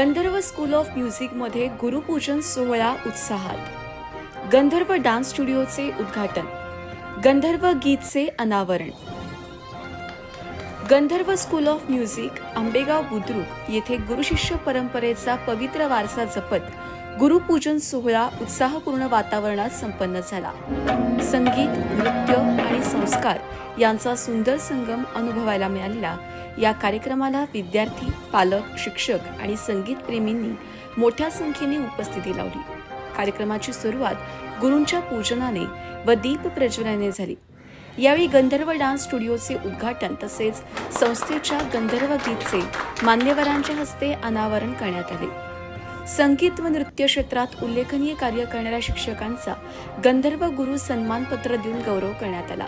Gandharva school of म्युझिकमध्ये गुरुपूजन सोहळा उत्साहात. गंधर्व डान्स स्टुडिओचे उद्घाटन. गंधर्व गीतचे अनावरण. Gandharva school of music Ambegaon Budruk येथे गुरुशिष्य परंपरेचा पवित्र वारसा जपत गुरुपूजन सोहळा उत्साहपूर्ण वातावरणात संपन्न झाला. संगीत, नृत्य आणि संस्कार यांचा सुंदर संगम अनुभवायला मिळालेला या कार्यक्रमाला विद्यार्थी, पालक, शिक्षक आणि संगीतप्रेमींनी मोठ्या संख्येने उपस्थिती लावली. कार्यक्रमाची सुरुवात गुरूंच्या पूजनाने व दीप प्रज्वलनाने झाली. यावेळी गंधर्व डान्स स्टुडिओचे उद्घाटन तसेच संस्थेच्या गंधर्व गीतचे मान्यवरांच्या हस्ते अनावरण करण्यात आले. संगीत व नृत्य क्षेत्रात उल्लेखनीय कार्य करणाऱ्या शिक्षकांचा गंधर्व गुरु सन्मानपत्र देऊन गौरव करण्यात आला.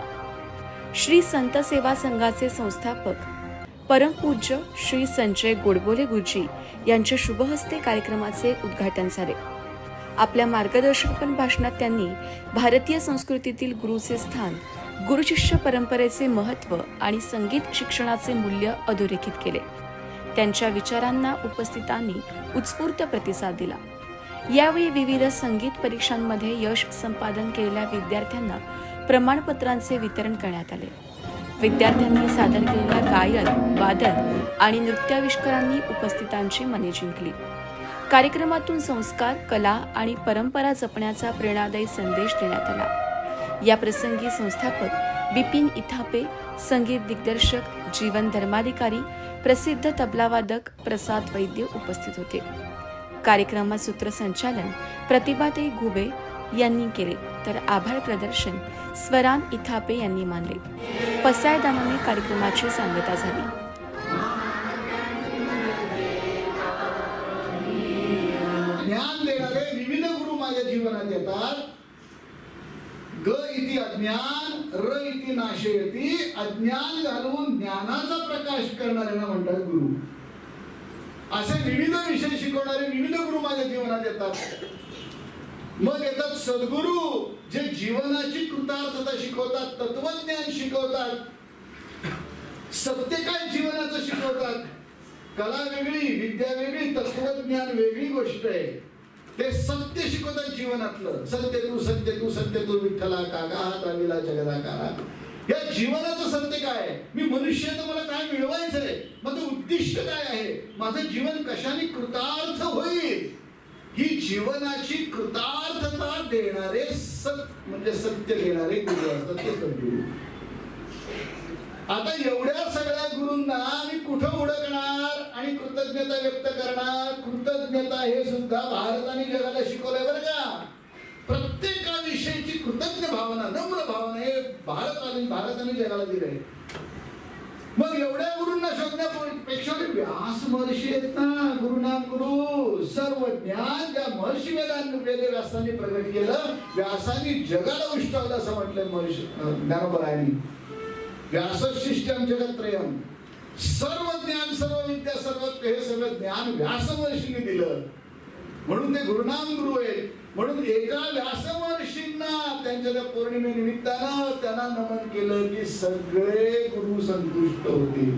श्री संत सेवा संघाचे संस्थापक परमपूज्य श्री संजय गोडबोले गुरुजी यांच्या शुभहस्ते कार्यक्रमाचे उद्घाटन झाले. आपल्या मार्गदर्शकपण भाषणात त्यांनी भारतीय संस्कृतीतील गुरुचे स्थान, गुरुशिष्य परंपरेचे महत्त्व आणि संगीत शिक्षणाचे मूल्य अधोरेखित केले. त्यांच्या विचारांना उपस्थितांनी उत्स्फूर्त प्रतिसाद दिला. यावेळी विविध संगीत परीक्षांमध्ये यश संपादन केलेल्या विद्यार्थ्यांना प्रमाणपत्रांचे वितरण करण्यात आले. विद्यार्थ्यांनी सादर केलेल्या गायन, वादन आणि नृत्याविष्कारांनी उपस्थितांची मने जिंकली. कार्यक्रमातून संस्कार, कला आणि परंपरा जपण्याचा प्रेरणादायी संदेश देण्यात आला. या प्रसंगी संस्थापक बिपिन इथापे, संगीत दिग्दर्शक जीवन धर्माधिकारी, प्रसिद्ध तबलावादक प्रसाद वैद्य उपस्थित होते. कार्यक्रमात सूत्रसंचालन प्रतिभाताई घुबे यांनी केले तर आभार प्रदर्शन स्वरान इथापे यांनी मानले. पसायदानाने कार्यक्रमाची सांगता झाली. ज्ञान देणारे विविध गुरु माझ्या जीवनात येतात. ग इति अज्ञान, र इति नाशयति. अज्ञान घालवून ज्ञानाचा प्रकाश करणाऱ्यांना म्हणतात गुरु. असे विविध विषय शिकवणारे विविध गुरु माझ्या जीवनात येतात. मग येतात सद्गुरु, जे जीवनाची कृतार्थता शिकवतात, तत्वज्ञान शिकवतात, सत्य काय जीवनाचं शिकवतात. कला वेगळी, विद्या वेगळी, तत्वज्ञान वेगळी गोष्ट आहे. ते सत्य शिकवतात जीवनातलं. सत्य तू विठ्ठला काका हात आलेला जगदाकारा. या जीवनाचं सत्य काय? मी मनुष्य तर मला काय मिळवायचंय, माझं उद्दिष्ट काय आहे, माझं जीवन कशाने कृतार्थ होईल, ही जीवनाची कृतार्थता देणारे म्हणजे सत्य घेणारे गुरु असतात ते सद्गुरु. आता एवढ्या सगळ्या गुरूंना मी कुठं उडकणार आणि कृतज्ञता व्यक्त करणार. कृतज्ञता हे सुद्धा भारताने जगाला शिकवलंय बरं का. प्रत्येकाविषयीची कृतज्ञ भावना, नम्र भावना हे भारताने जगाला दिलंय. मग एवढ्या गुरूंना शोधण्यापेक्षा व्यास महर्षी आहेत ना, गुरुनाम गुरु. सर्व ज्ञान ज्या महर्षी व्यासांनी प्रगट केलं, व्यासांनी जगाला उष्टावलं असं म्हटलंय महर्षी ज्ञानोबरायांनी. व्यासशिष्टम जगत्त्रयम. सर्व ज्ञान, सर्व विद्या, सर्व हे सगळं ज्ञान व्यास महर्षींनी दिलं. म्हणून ते गुरुनाम गुरु आहेत. म्हणून एका व्यास महर्षींना त्यांच्या त्या पौर्णिमेनिमित्तानं त्यांना नमन केलं की सगळे गुरु संतुष्ट होतील.